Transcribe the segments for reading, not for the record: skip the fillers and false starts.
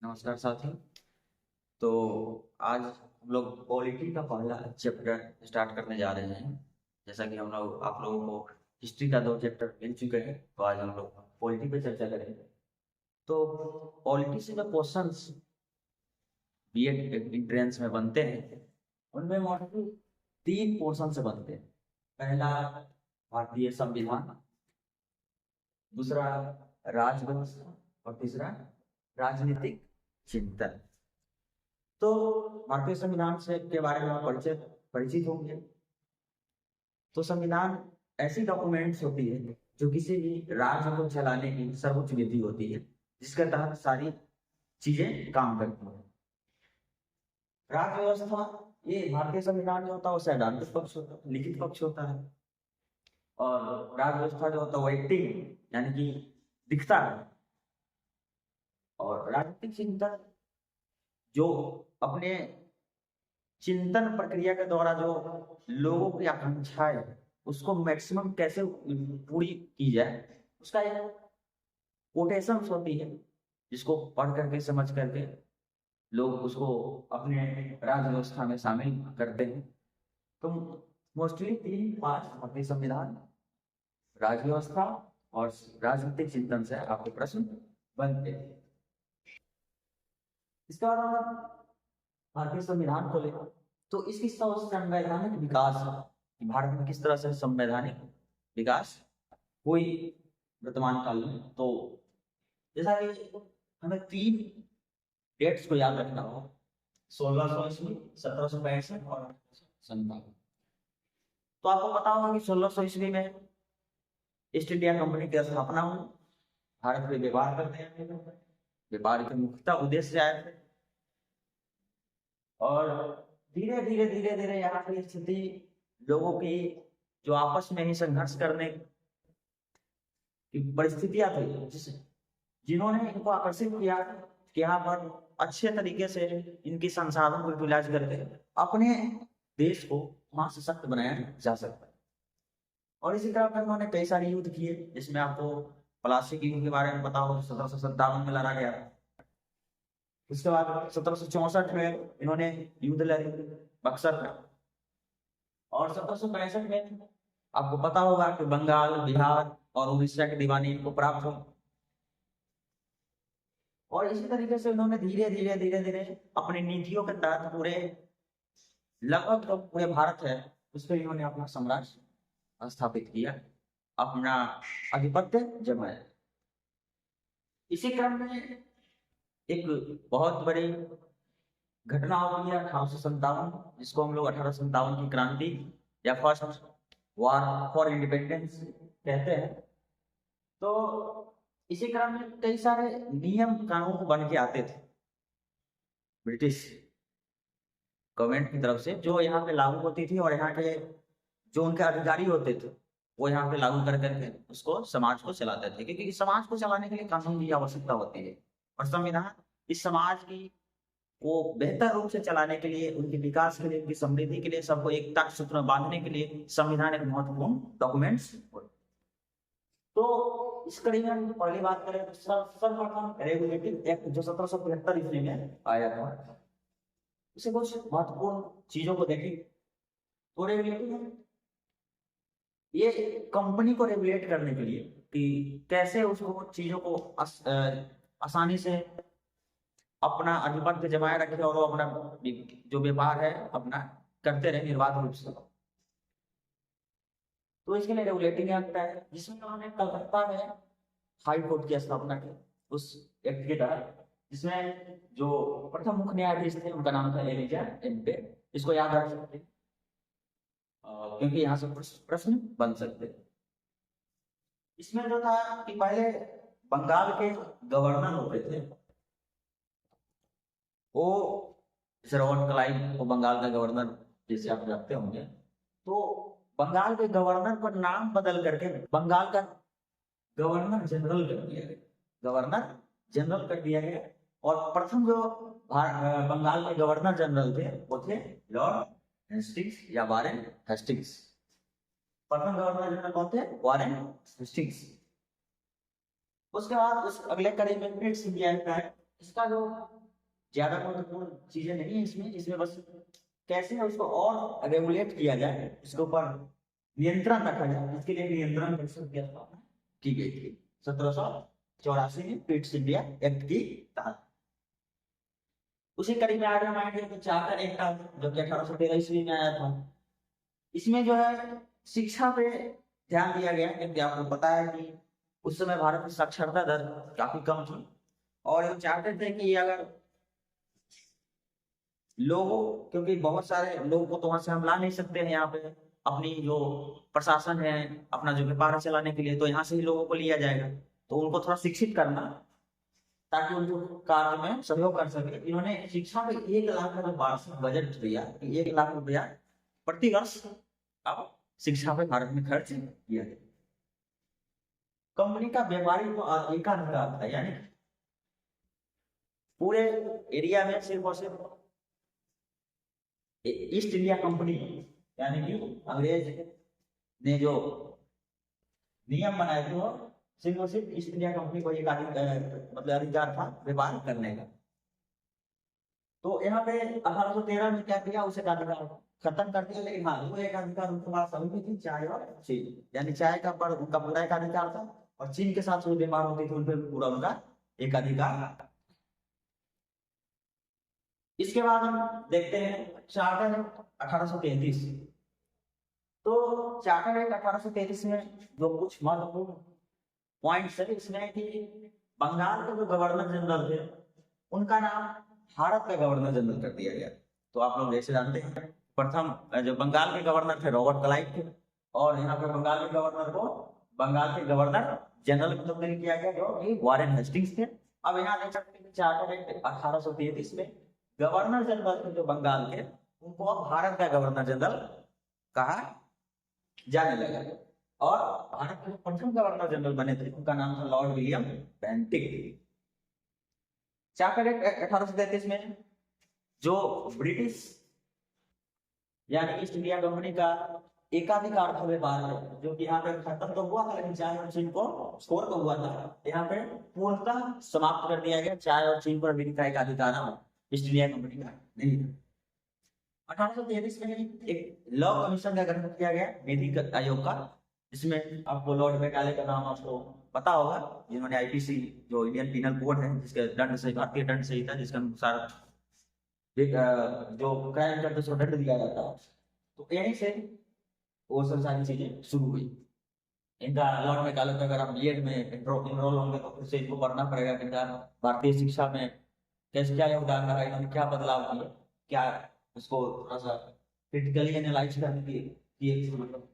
नमस्कार साथियों। तो आज हम लोग पॉलिटी का पहला चैप्टर स्टार्ट करने जा रहे हैं। जैसा कि हम लोग आप लोगों को हिस्ट्री का 2 चैप्टर मिल चुके हैं, तो आज हम लोग पॉलिटी पे चर्चा करेंगे। तो पॉलिटी से जो क्वेश्चंस बीएड एंट्रेंस में बनते हैं, उनमें मोस्टली 3 पोर्शन से बनते हैं। पहला भारतीय संविधान, दूसरा राजवंश और तीसरा राजनीतिक चिंतन। तो भारतीय संविधान से के बारे में आप परिचित होंगे। तो संविधान ऐसी डॉक्यूमेंट्स होती है जो किसी भी राज्य को चलाने की सर्वोच्च विधि होती है, जिसके तहत सारी चीजें काम करती हैं। राज्य व्यवस्था, ये भारतीय संविधान जो होता है वो सैद्धांतिक पक्ष होता है, लिखित पक्ष होता है। और राज्य व्यवस्था जो होता है वो एक्टिंग यानी कि दिखता है। और राजनीतिक चिंतन जो अपने चिंतन प्रक्रिया के द्वारा जो लोगों की आकांक्षाएं है, उसको मैक्सिमम कैसे पूरी की जाए, उसका एक कोटेशंस होती है, जिसको पढ़ करके समझ करके लोग उसको अपने राज्य व्यवस्था में शामिल करते हैं। तो मोस्टली 3 पार्ट भारतीय संविधान, राज्य व्यवस्था और राजनीतिक चिंतन से आपके प्रश्न बनते हैं। इसके बाद हम भारतीय संविधान को लेकर, तो इसकी संवैधानिक विकास कि भारत में किस तरह से संवैधानिक विकास हुई वर्तमान काल में। तो जैसा कि हमें 3 डेट्स को याद रखना हो, 1600 ईस्वी, 1765 और 1857। तो आपको पता होगा कि 1600 ईस्वी में ईस्ट इंडिया कंपनी की स्थापना हुई। भारत में व्यापार करते हैं, व्यापार के मुख्यतः उद्देश्य आए थे। और धीरे धीरे धीरे धीरे यहाँ की स्थिति, लोगों की जो आपस में ही संघर्ष करने की परिस्थितियां थी, जिन्होंने इनको आकर्षित किया कि यहाँ पर अच्छे तरीके से इनकी संसाधन को यूटिलाइज करके अपने देश को वहां सशक्त बनाया जा सकता है। और इसी तरह पर उन्होंने कई सारे युद्ध किए, जिसमें आपको प्लासी के युद्ध के बारे में पता हो, 1757 में लड़ा गया। उसके बाद 1764 में इन्होंने युद्ध लड़े बक्सर में। और 1765 में आपको पता होगा कि बंगाल, बिहार और उड़ीसा की दीवानी इनको प्राप्त हुई। और इसी तरीके से उन्होंने धीरे धीरे धीरे धीरे अपनी नीतियों के तहत लगभग तो पूरे भारत है उस पर इन्होंने अपना साम्राज्य स्थापित किया, अपना आधिपत्य जमाया। इसी क्रम में एक बहुत बड़ी घटना होती है 1857, जिसको हम लोग 1857 की क्रांति या फर्स्ट वॉर फॉर इंडिपेंडेंस कहते हैं। तो इसी क्रम में कई सारे नियम कानून बन के आते थे ब्रिटिश गवर्नमेंट की तरफ से, जो यहाँ पे लागू होती थी। और यहाँ के जो उनके अधिकारी होते थे, वो यहाँ पे लागू कर करके उसको समाज को चलाते थे, क्योंकि समाज को चलाने के लिए कानून की आवश्यकता होती है। और संविधान इस समाज की को बेहतर रूप से चलाने के लिए, उनके विकास के लिए, उनकी समृद्धि के लिए, सबको एकता के सूत्र में बांधने के लिए संविधान एक महत्वपूर्ण डॉक्यूमेंट्स। तो इस कड़ी में हम पहली बात करें तो सर्वप्रथम रेगुलेटिंग एक्ट जो 1775 ईस्वी में आया था, उसे कुछ महत्वपूर्ण चीजों को देखें। तो रेगुलेटिंग ये कंपनी को रेगुलेट करने के लिए कि कैसे उसको चीजों को आसानी से अपना आधिपत्य जमाए रखे और वो अपना जो व्यापार है अपना करते रहे निर्बाध रूप से। तो इसके लिए रेगुलेटिंग एक्ट है, जिसमें उन्होंने कलकत्ता में हाई कोर्ट की स्थापना की उस एक्ट के तहत, जिसमें जो प्रथम मुख्य न्यायाधीश थे उनका नाम था एलिजा एम्पे। इसको याद रख सकते हैं क्योंकि यहाँ से प्रश्न बन सकते हैं। इसमें जो था कि पहले बंगाल के गवर्नर होते थे, वो श्रवण क्लाइव वो बंगाल का गवर्नर जैसे आप जानते होंगे। तो बंगाल के गवर्नर का नाम बदल करके बंगाल का गवर्नर जनरल कर दिया गया, गवर्नर जनरल कर दिया गया। और प्रथम जो बंगाल के गवर्नर जनरल थे वो थे लॉर्ड हेस्टिंग्स या वारेन हेस्टिंग्स। प्रथम गवर्नर जनरल कौन थे? Warren Hastings. उसके बाद उस अगले कड़ी में फिर इंडिया एक्ट है इसका जो ज्यादा महत्वपूर्ण चीजें नहीं है इसमें, इसमें बस कैसे है उसको और रेगुलेट किया जाए, उसके ऊपर नियंत्रण रखा जाए, इसके लिए नियंत्रण परिषद की स्थापना की गई थी 1784 में क्विट्स इंडिया एक्ट की तहत। उसी कड़ी में आगे हम आएंगे तो चार्टर एक्ट जो कि 1813 ईस्वी में आया था। इसमें जो है शिक्षा पे ध्यान दिया गया, क्योंकि आपको पता है कि उस समय भारत की साक्षरता दर काफी कम थी, और ये चाहते थे कि अगर लोगों, क्योंकि बहुत सारे लोगों को तो वहां से हम ला नहीं सकते हैं यहाँ पे, अपनी जो प्रशासन है अपना जो व्यापार चलाने के लिए, तो यहाँ से ही लोगों को लिया जाएगा, तो उनको थोड़ा शिक्षित करना ताकि उनको कार्य में सहयोग कर सके। इन्होंने शिक्षा में 1 लाख का जो वार्षिक बजट दिया, 1 लाख रुपया प्रति वर्ष अब शिक्षा पे भारत में खर्च किया गया। कंपनी का व्यापारिक तो एकाधिकार था, यानी पूरे एरिया में सिर्फ और सिर्फ ईस्ट इंडिया कंपनी, यानी कि अंग्रेज ने जो नियम बनाए थे वो सिर्फ और सिर्फ ईस्ट इंडिया कंपनी को एक मतलब अधिकार था व्यापार करने का। तो यहाँ पे 1813 में क्या किया, उसे अधिकार खत्म कर दिया, लेकिन हाँ वो एक अधिकार उनके पास अभी भी थी, चाय और चीन, यानी चाय का पर उनका पूरा एक अधिकार था, और चीन के साथ जो व्यापार होती थी उन पर पूरा उनका एक अधिकार। इसके बाद हम देखते हैं चार्टर 1833। तो चार्टर एक्ट 1833 में जो कुछ महत्वपूर्ण पॉइंट्स है इसमें कि बंगाल के जो गवर्नर जनरल थे उनका नाम भारत का गवर्नर जनरल कर दिया गया। तो आप लोग जैसे जानते हैं प्रथम जो बंगाल के गवर्नर थे रॉबर्ट क्लाइव थे, और यहाँ पे बंगाल के गवर्नर को बंगाल के गवर्नर जनरल को तब्दील किया गया जो कि वॉरेन हेस्टिंग्स थे। अब यहाँ देख सकते हैं चार्टर एक्ट 1833 में गवर्नर जनरल जो बंगाल के उनको अब भारत का गवर्नर जनरल कहा जाने लगा, और भारत के प्रथम गवर्नर जनरल बने थे उनका नाम था Lord William Bentinck. Charter act 1833 में जो ब्रिटिश यानी ईस्ट इंडिया कंपनी का एकाधिकार था व्यापार में, जो कि यहाँ पे खत्म तो हुआ था लेकिन चाय और चीन को स्कोर तो हुआ था, यहाँ पे पूर्णतः समाप्त कर दिया गया। चाय और चीन पर भी का एक अधिकार ईस्ट इंडिया कंपनी का नहीं था। 1833 में एक लॉ कमीशन का गठन किया गया, विधि आयोग का, जिसमें आपको लॉर्ड मेकाले का नाम आपको पता होगा, जिन्होंने आईपीसी जो इंडियन पिनल कोड है जिसके दंड से भारतीय दंड संहिता जिसके अनुसार जो क्राइम करते उसको दंड दिया जाता है, तो यहीं से वो सब सारी चीजें शुरू हुई। इनका लॉर्ड मेकाले का अगर आप बीएड में इनरोल होंगे तो फिर से इनको पढ़ना पड़ेगा कि भारतीय शिक्षा में कैसे क्या योगदान रहा, इन्होंने क्या बदलाव किए, क्या उसको थोड़ा सा क्रिटिकली एनालाइज करने की मतलब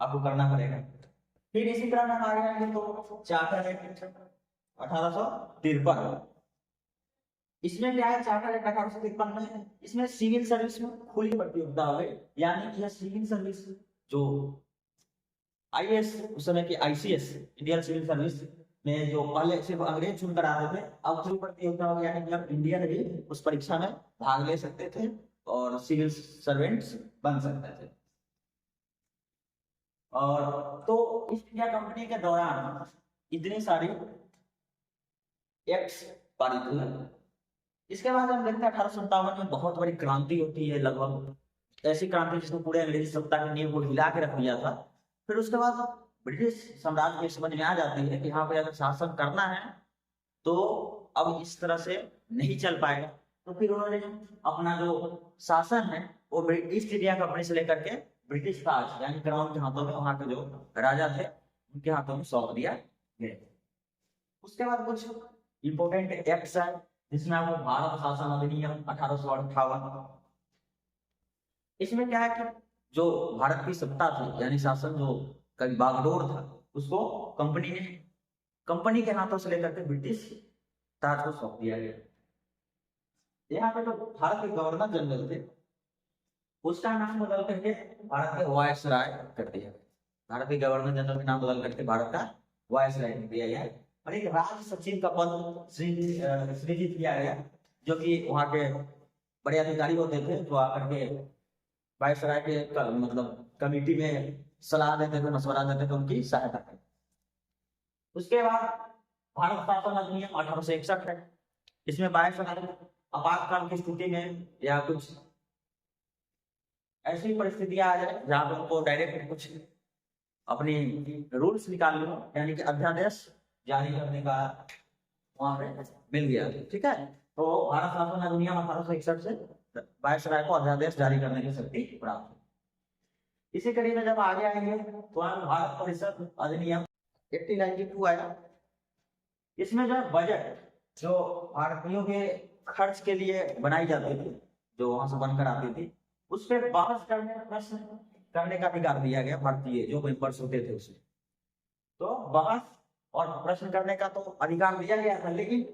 आपको करना पड़ेगा। फिर इसी तरह हम आगे आएंगे तो चार्टर एक्ट 1853, इसमें क्या है चार्टर एक्ट 1853 में, इसमें सिविल सर्विस में खुली प्रतियोगिता हो गई, यानी कि सिविल सर्विस जो आईएएस उस समय की आईसीएस इंडियन सिविल सर्विस में जो पहले सिर्फ अंग्रेज चुनकर आते थे, अब खुली प्रतियोगिता हो गया, यानी कि अब इंडियन भी उस परीक्षा में भाग ले सकते थे और सिविल सर्वेंट्स बन सकते थे। और तो ईस्ट इंडिया कंपनी के दौरान इतनी सारी एक्ट्स पारित हुए। इसके बाद हम देखते हैं 1857 में बहुत बड़ी क्रांति होती है, लगभग ऐसी क्रांति जिसने पूरे अंग्रेजी सत्ता की नींव को हिला के रख दिया था। फिर उसके बाद ब्रिटिश साम्राज्य को समझ में आ जाती है कि यहाँ पे अगर शासन करना है तो अब इस तरह से नहीं चल पाएगा, तो फिर उन्होंने अपना जो शासन है वो ईस्ट इंडिया कंपनी से लेकर के ब्रिटिश ताज यानी क्राउन के हाथों में, वहां के जो राजा थे उनके हाथों में सौंप दिया गया। उसके बाद कुछ इंपोर्टेंट एक्ट्स है जिसमें आपको भारत शासन अधिनियम 1858, इसमें क्या है कि जो भारत की सत्ता थी यानी शासन जो कभी बागडोर था उसको कंपनी के हाथों से लेकर के ब्रिटिश ताज को सौंप दिया गया। यहाँ पे तो भारत के गवर्नर जनरल थे उसका नाम बदल करके भारत के वायसराय कर दिया गया। भारत के गवर्नर जनरल का नाम बदल करके भारत का वायसराय कर दिया गया, और एक राज सचिव का पद सृजित किया गया, जो कि वहाँ के बड़े अधिकारी होते थे जो आकर के वायसराय के मतलब कमिटी में सलाह देते थे, मशवरा देते थे, उनकी सहायता करते। उसके बाद भारत शासन अधिनियम 1861 है, इसमें बायस आपातकाल की स्थिति में या कुछ ऐसी परिस्थितियां आ जाए जहाँ पे उनको डायरेक्ट कुछ अपनी रूल्स निकाल लो, यानी कि अध्यादेश जारी करने का वहां पे मिल गया। ठीक है, तो भारत शासन अधिनियम 1861 से वायसराय को अध्यादेश जारी करने की शक्ति प्राप्त हुई। इसी कड़ी में जब आगे आएंगे तो हम भारत परिषद अधिनियम 1892 आया। इसमें जो है बजट जो भारतीयों के खर्च के लिए बनाई जाती थी, जो वहां से बनकर आती थी, उस पर बहस करने प्रश्न करने का अधिकार दिया गया भारतीय जो मेंबर्स होते थे उसे। तो बहस और प्रश्न करने का तो अधिकार दिया गया था, लेकिन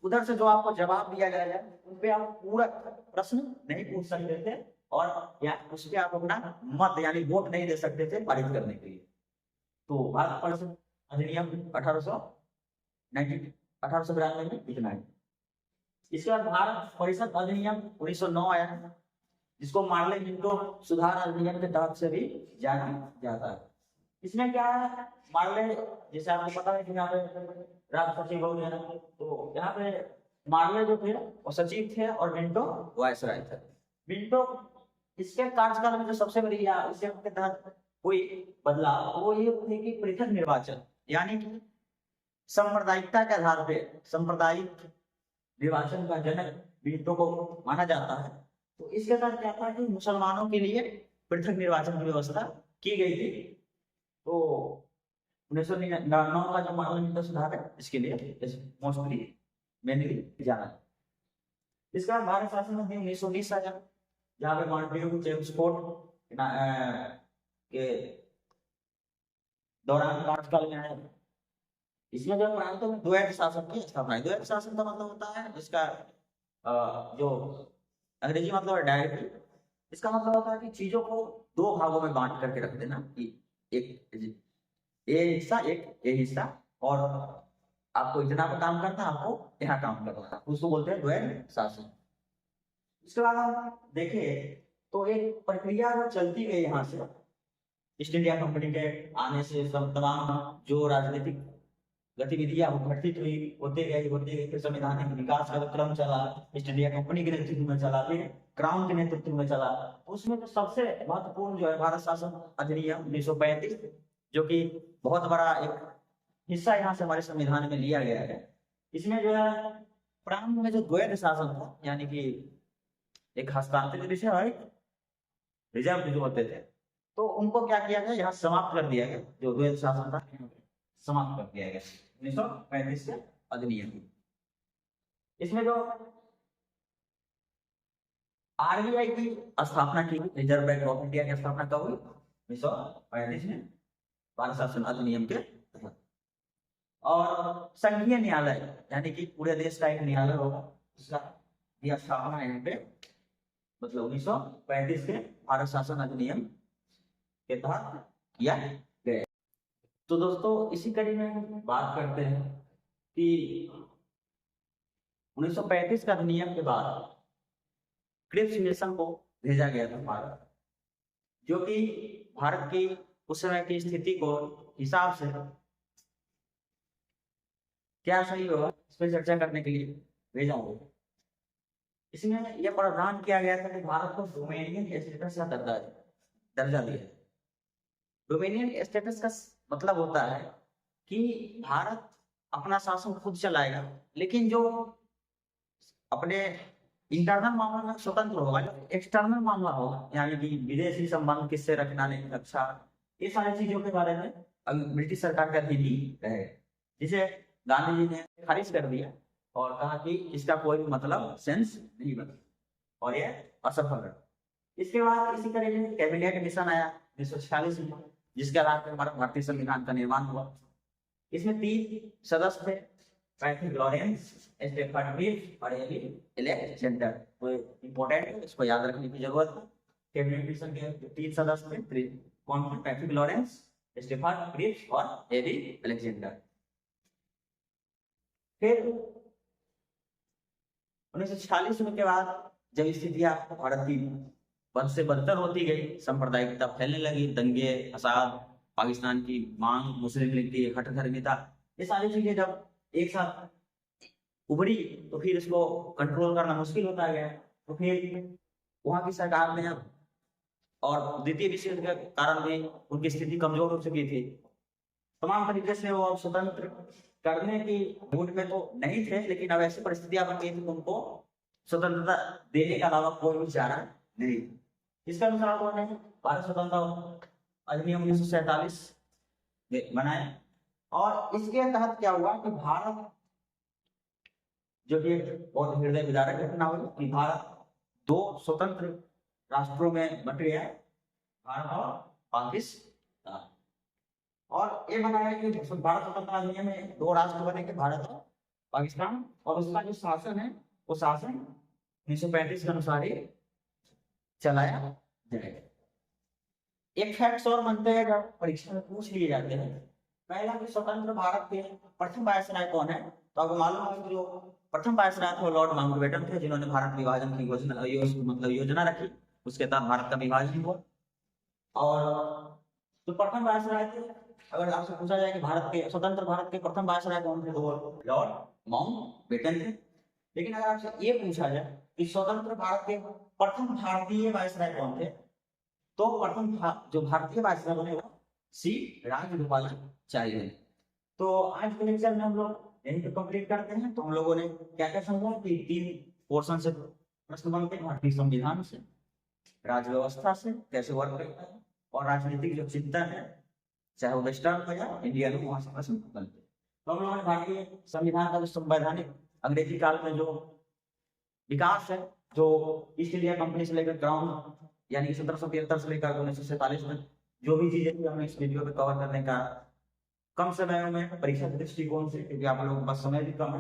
उधर से जो आपको जवाब दिया जाएगा उन पे आप पूरा प्रश्न नहीं पूछ सकते थे, और या उस पर आप अपना मत यानी वोट नहीं दे सकते थे पारित करने के लिए। तो भारत परिषद अधिनियम 1892 में इतना है। इसके बाद भारत परिषद अधिनियम 1909 आया, जिसको मार्ले मिंटो सुधार अधिनियम के तहत से भी जाना जाता है। इसमें क्या है, मार्ले जैसे आपको पता है कि यहाँ पे राज्य सचिव हो गया, तो यहाँ पे मार्ले जो थे वो सचिव थे और मिंटो वायसराय थे। मिंटो इसके कार्यकाल में जो सबसे बड़ी इसके तहत कोई बदलाव वो ये थे कि पृथक निर्वाचन, यानी कि सांप्रदायिकता के आधार पे सांप्रदायिक निर्वाचन का जनक मिंटो को माना जाता है। तो इसके तहत क्या था कि मुसलमानों के लिए पृथक निर्वाचन की व्यवस्था की गई थी। तो 1909 का जो पार्लियामेंट सुधार है इसके लिए मोस्टली मेनली जाना है। इसका भारत शासन अधिनियम 1919 आया, जहाँ पे मॉन्टेग्यू जेम्स कोर्ट के दौरान कार्यकाल में आया। इसमें जो प्रांतों में द्वैत शासन की स्थापना है। द्वैत शासन का मतलब होता है इसका जो अंग्रेजी मतलब है डायरेक्टली, इसका मतलब होता है कि चीजों को दो भागों में बांट करके रख देना, एक ये हिस्सा एक ये हिस्सा, और आपको इतना पर काम करना है, आपको यहाँ काम करना है, उसको बोलते हैं द्वैत शासन। इसके बाद हम देखें तो एक प्रक्रिया जो चलती गई यहाँ से ईस्ट इंडिया कंपनी के आने से, सब तमाम जो राजनीतिक गतिविधियां घटित हुई होते गई, फिर संवैधानिक विकास का क्रम चला, ईस्ट इंडिया कंपनी के नेतृत्व में चला, फिर क्राउन के नेतृत्व में चला। उसमें तो सबसे महत्वपूर्ण जो है भारत शासन अधिनियम 1935, जो कि बहुत बड़ा एक हिस्सा यहाँ से हमारे संविधान में लिया गया है। इसमें जो है प्रारंभ में जो द्वैत शासन था, यानी कि एक हस्तांतरित विषय और एक रिजर्व जो होते थे, तो उनको क्या किया गया, यहाँ समाप्त कर दिया गया। जो द्वैत शासन था समाप्त कर दिया गया 1935 के अधिनियम। इसमें जो आरबीआई की स्थापना की, रिजर्व बैंक ऑफ इंडिया की स्थापना कब हुई, 1935 में भारत शासन अधिनियम के तहत। और संघीय न्यायालय यानी कि पूरे देश का एक न्यायालय होगा, उसका स्थापना यहाँ पे मतलब 1935 के भारत शासन अधिनियम के तहत किया गया। तो दोस्तों इसी कड़ी में बात करते हैं कि 1935 का अधिनियम के बाद क्रिप्स मिशन को भेजा गया था भारत, जो कि भारत की उस समय की स्थिति को हिसाब से क्या सही होगा इस पर चर्चा करने के लिए भेजा हुआ। इसमें यह प्रावधान किया गया था कि भारत को डोमेनियन स्टेटस का दर्जा दिया। डोमेनियन स्टेटस का मतलब होता है कि भारत अपना शासन खुद चलाएगा, लेकिन जो अपने इंटरनल मामला में स्वतंत्र होगा, जो एक्सटर्नल मामला होगा यानी कि विदेशी संबंध किससे रखना नहीं रक्षा, ये सारी चीजों के बारे में अभी ब्रिटिश सरकार का अधीन ही रहे, जिसे गांधी जी ने खारिज कर दिया और कहा कि इसका कोई भी मतलब सेंस नहीं बना, और ये असफल रहा। इसके बाद इसी तरह से कैबिनेट मिशन आया 1946 में, जिसके आधार पर हमारा भारतीय संविधान का निर्माण हुआ। इसमें 3 सदस्य थे, पैट्रिक लॉरेंस, स्टेफर्ड क्रिप्स और एबी अलेक्जेंडर। तो इंपॉर्टेंट है, इसको याद रखने की जरूरत है। कैबिनेट मिशन के 3 सदस्य थे, कौन थे, पैट्रिक लॉरेंस, स्टेफर्ड क्रिप्स और एबी अलेक्जेंडर। फिर 1946 के बाद जब स्थितियां भारत की बद से बदतर होती गई, सांप्रदायिकता फैलने लगी, दंगे फसाद, पाकिस्तान की मांग, मुस्लिम लीग की हठधर्मिता, ये सारी चीजें जब एक साथ उभरी तो फिर इसको कंट्रोल करना मुश्किल होता गया। तो फिर वहां की सरकार ने और द्वितीय विश्व युद्ध के कारण भी उनकी स्थिति कमजोर हो चुकी थी, तमाम तरीके से वो स्वतंत्र करने की मूड में तो नहीं थे, लेकिन अब ऐसी परिस्थितियां बन गई थी उनको स्वतंत्रता देने के अलावा कोई भी चारा नहीं। इसके अनुसार उन्होंने भारत स्वतंत्रता अधिनियम 1947 बनाए, और इसके तहत क्या हुआ कि भारत, जो कि एक बहुत हृदय विदारक घटना हुई कि भारत दो स्वतंत्र राष्ट्रों में बट गया, भारत और पाकिस्तान। और ये बनाया कि भारत स्वतंत्रता अधिनियम में दो राष्ट्र बनेंगे, भारत और पाकिस्तान, और उसका जो शासन है वो शासन 1935 के अनुसार ही चलाया जाएगा। एक फैक्ट्स और बनते हैं जो परीक्षा में पूछ लिए जाते हैं। पहला कि स्वतंत्र भारत के प्रथम वायसराय कौन है, तो आपको मालूम है कि जो प्रथम वायसराय थे लॉर्ड माउंटबेटन थे, जिन्होंने भारत विभाजन की योजना रखी, उसके तहत भारत का विभाजन हुआ। और तो प्रथम वायसराय थे, अगर आपसे पूछा जाए कि भारत के स्वतंत्र भारत के प्रथम वायसराय कौन थे, तो लॉर्ड माउंटबेटन थे। लेकिन अगर आपसे ये पूछा जाए कि स्वतंत्र भारत के प्रथम भारतीय वायसराय कौन थे, तो प्रथम जो भारतीय वायसराय बने वो सी राजगोपालाचारी है। तो आज के लेक्चर में हम लोग यहीं पे कंप्लीट करते हैं। तो हम लोगों ने क्या क्या समझा कि 3 पोर्शन से प्रश्न बनते हैं, भारतीय संविधान से, राज्य व्यवस्था से कैसे वर्क करता है, और राजनीतिक जो चिंतन है चाहे वो वेस्टर्न हो या इंडियन हो, वहां से प्रश्न बनते हैं। तो हम लोगों ने भारतीय संविधान का जो संवैधानिक अंग्रेजी काल में जो विकास है, जो ईस्ट इंडिया कंपनी से लेकर क्राउन यानी 1773 से लेकर 1947 तक जो भी चीजें थी हमने इस वीडियो में कवर करने का कम समय में परीक्षा के दृष्टिकोण से, क्योंकि आप लोगों के पास समय भी कम है,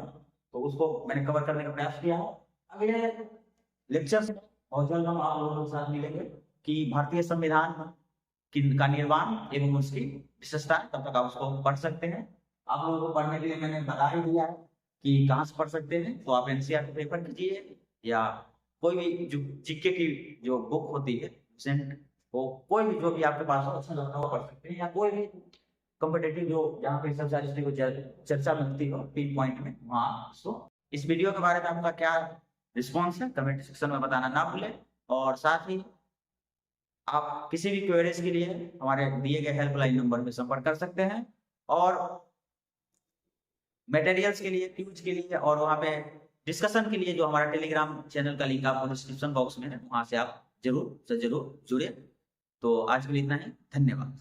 तो उसको मैंने कवर करने का प्रयास किया है। अब ये लेक्चर से बहुत जल्द हम आप लोगों के साथ मिलेंगे कि भारतीय संविधान का निर्माण एवं उसकी विशेषता, तब तक आप उसको पढ़ सकते हैं। आप लोगों को पढ़ने के लिए मैंने बता ही दिया है कि कहाँ से पढ़ सकते हैं, तो आप एनसीईआरटी प्रेफर कीजिए या कोई भी जो जीके की जो बुक होती है वो कोई भी जो भी आपके पास हो अच्छा लगता हो पढ़ सकते हैं, या कोई भी कॉम्पिटेटिव जो जहाँ पे सब सारी चीजों को चर्चा मिलती हो पिन पॉइंट में, वहाँ उसको। इस वीडियो के बारे में आपका क्या रिस्पॉन्स है कमेंट सेक्शन में बताना ना भूलें, और साथ ही आप किसी भी क्वेरीज के लिए हमारे दिए गए हेल्पलाइन नंबर में संपर्क कर सकते हैं, और मटेरियल्स के लिए, क्यूज के लिए और वहाँ पे डिस्कशन के लिए जो हमारा टेलीग्राम चैनल का लिंक आपको डिस्क्रिप्शन बॉक्स में है, वहां से आप जरूर से जरूर जुड़े। तो आज के लिए इतना ही, धन्यवाद।